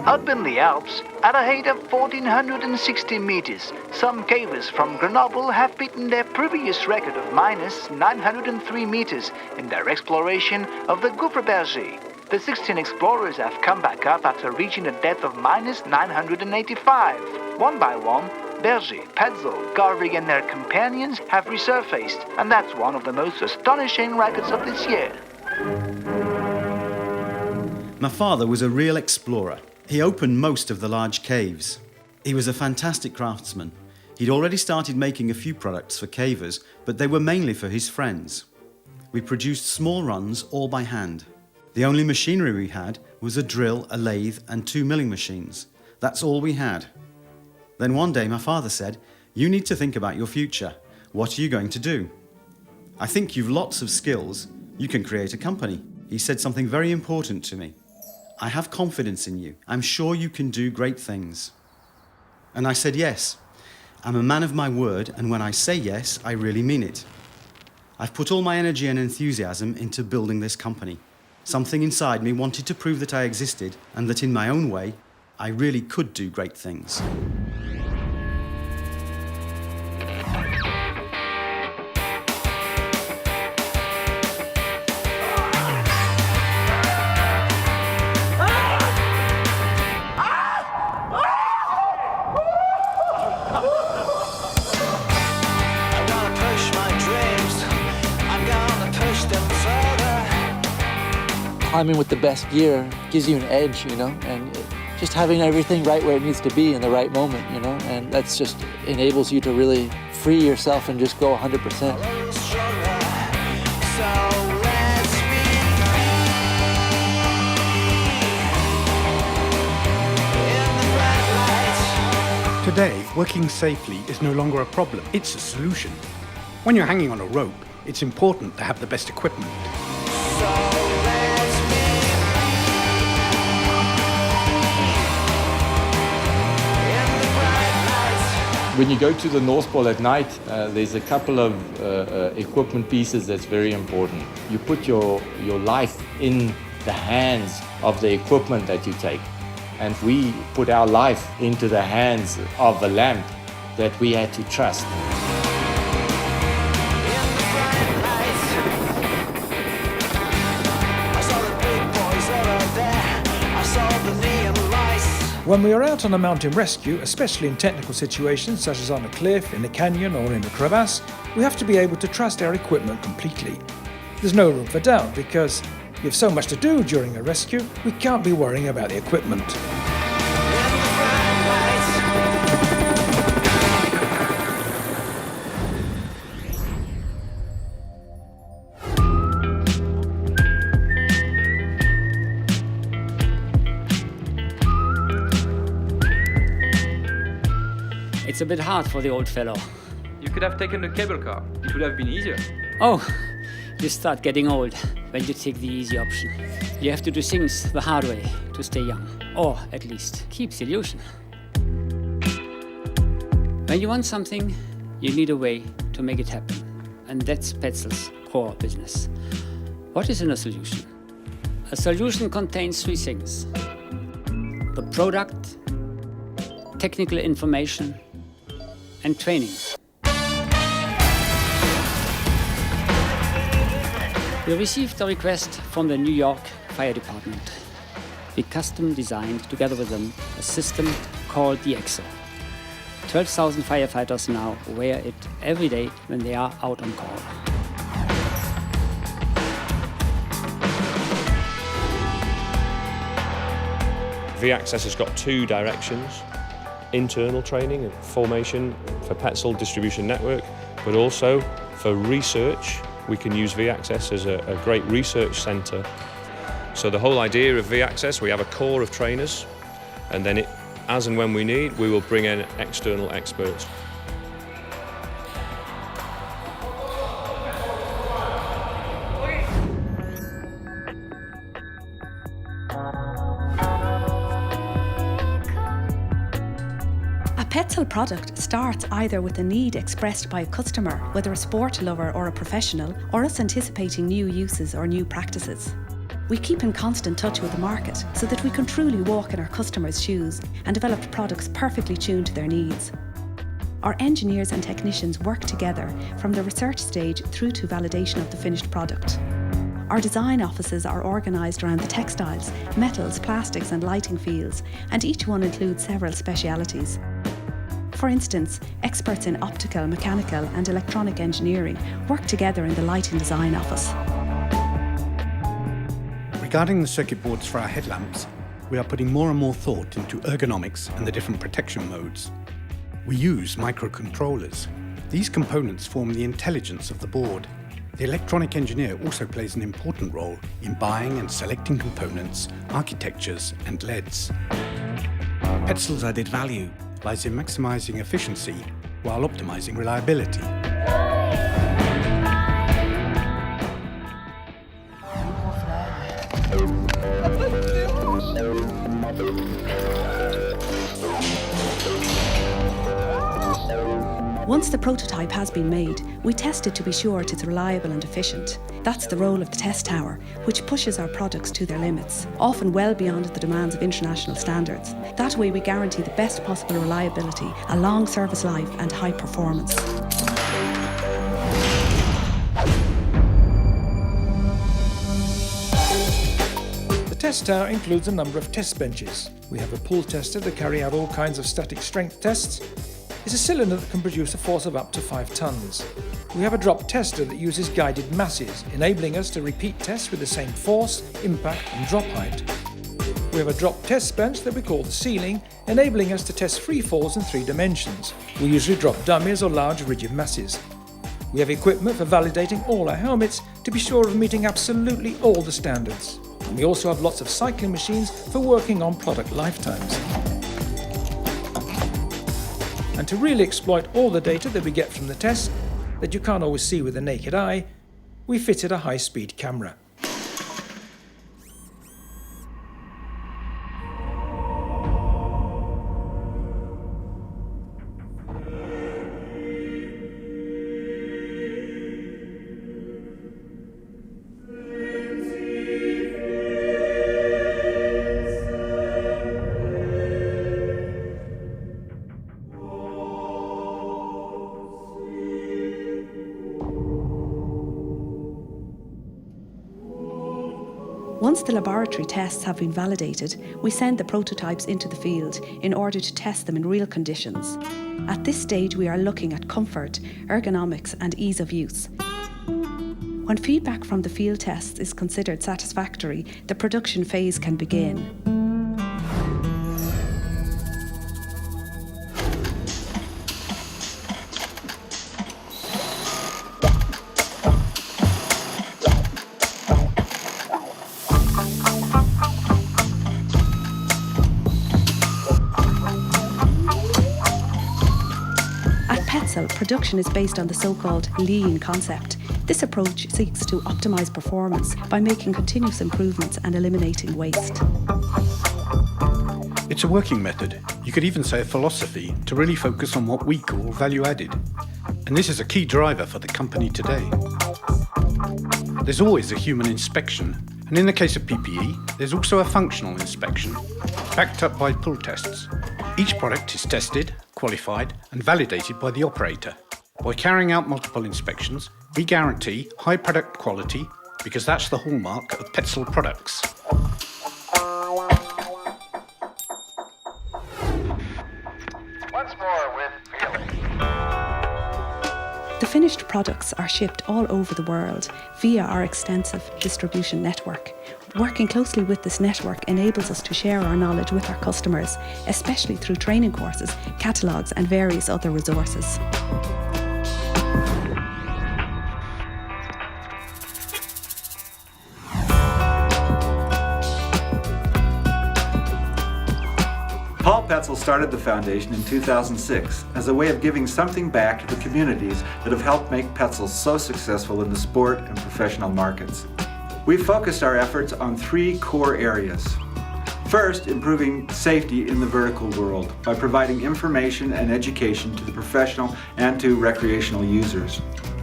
Up in the Alps, at a height of 1460 meters, some cavers from Grenoble have beaten their previous record of minus 903 meters in their exploration of the Gouffre Berger. The 16 explorers have come back up after reaching a depth of minus 985. One by one, Berger, Petzl, Garvig and their companions have resurfaced, and that's one of the most astonishing records of this year. My father was a real explorer. He opened most of the large caves. He was a fantastic craftsman. He'd already started making a few products for cavers, but they were mainly for his friends. We produced small runs all by hand. The only machinery we had was a drill, a lathe and 2 milling machines. That's all we had. Then one day my father said, "You need to think about your future. What are you going to do? I think you've lots of skills. You can create a company." He said something very important to me. "I have confidence in you. I'm sure you can do great things." And I said yes. I'm a man of my word, and when I say yes, I really mean it. I've put all my energy and enthusiasm into building this company. Something inside me wanted to prove that I existed and that in my own way, I really could do great things. Climbing with the best gear gives you an edge, and just having everything right where it needs to be in the right moment, and that's just enables you to really free yourself and just go 100%. Today, working safely is no longer a problem, it's a solution. When you're hanging on a rope, it's important to have the best equipment. When you go to the North Pole at night, there's a couple of equipment pieces that's very important. You put your life in the hands of the equipment that you take. And we put our life into the hands of a lamp that we had to trust. When we are out on a mountain rescue, especially in technical situations such as on a cliff, in a canyon or in a crevasse, we have to be able to trust our equipment completely. There's no room for doubt because we have so much to do during a rescue, we can't be worrying about the equipment. It's a bit hard for the old fellow. You could have taken the cable car. It would have been easier. Oh, you start getting old when you take the easy option. You have to do things the hard way to stay young, or at least keep the illusion. When you want something, you need a way to make it happen. And that's Petzl's core business. What is in a solution? A solution contains 3 things: the product, technical information, and training. We received a request from the New York Fire Department. We custom designed together with them a system called the EXO. 12,000 firefighters now wear it every day when they are out on call. V-Access has got 2 directions: internal training and formation for Petzl Distribution Network, but also for research. We can use V-Access as a great research centre. So the whole idea of V-Access, we have a core of trainers, and then as and when we need, we will bring in external experts. A Petzl product starts either with a need expressed by a customer, whether a sport lover or a professional, or us anticipating new uses or new practices. We keep in constant touch with the market so that we can truly walk in our customers' shoes and develop products perfectly tuned to their needs. Our engineers and technicians work together from the research stage through to validation of the finished product. Our design offices are organised around the textiles, metals, plastics and lighting fields, and each one includes several specialities. For instance, experts in optical, mechanical and electronic engineering work together in the lighting design office. Regarding the circuit boards for our headlamps, we are putting more and more thought into ergonomics and the different protection modes. We use microcontrollers. These components form the intelligence of the board. The electronic engineer also plays an important role in buying and selecting components, architectures and LEDs. Petzl's added value lies in maximising efficiency while optimising reliability. Once the prototype has been made, we test it to be sure it is reliable and efficient. That's the role of the test tower, which pushes our products to their limits, often well beyond the demands of international standards. That way we guarantee the best possible reliability, a long service life and high performance. The test tower includes a number of test benches. We have a pull tester to carry out all kinds of static strength tests. It's a cylinder that can produce a force of up to 5 tons. We have a drop tester that uses guided masses, enabling us to repeat tests with the same force, impact and drop height. We have a drop test bench that we call the ceiling, enabling us to test free falls in 3 dimensions. We usually drop dummies or large rigid masses. We have equipment for validating all our helmets to be sure of meeting absolutely all the standards. And we also have lots of cycling machines for working on product lifetimes. And to really exploit all the data that we get from the test, that you can't always see with the naked eye, we fitted a high-speed camera. Once the laboratory tests have been validated, we send the prototypes into the field in order to test them in real conditions. At this stage, we are looking at comfort, ergonomics and ease of use. When feedback from the field tests is considered satisfactory, the production phase can begin. Production is based on the so-called lean concept. This approach seeks to optimise performance by making continuous improvements and eliminating waste. It's a working method, you could even say a philosophy, to really focus on what we call value added. And this is a key driver for the company today. There's always a human inspection, and in the case of PPE, there's also a functional inspection, backed up by pull tests. Each product is tested, qualified and validated by the operator. By carrying out multiple inspections, we guarantee high product quality because that's the hallmark of Petzl products. Once more with feeling. The finished products are shipped all over the world via our extensive distribution network. Working closely with this network enables us to share our knowledge with our customers, especially through training courses, catalogues and various other resources. Paul Petzl started the foundation in 2006 as a way of giving something back to the communities that have helped make Petzl so successful in the sport and professional markets. We've focused our efforts on 3 core areas. First, improving safety in the vertical world by providing information and education to the professional and to recreational users.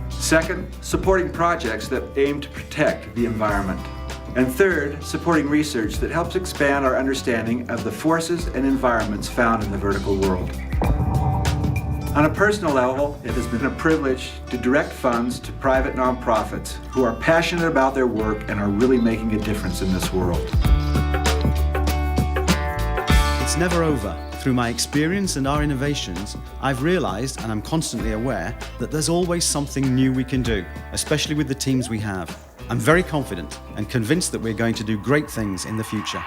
Second, supporting projects that aim to protect the environment. And third, supporting research that helps expand our understanding of the forces and environments found in the vertical world. On a personal level, it has been a privilege to direct funds to private nonprofits who are passionate about their work and are really making a difference in this world. It's never over. Through my experience and our innovations, I've realized, and I'm constantly aware, that there's always something new we can do, especially with the teams we have. I'm very confident and convinced that we're going to do great things in the future.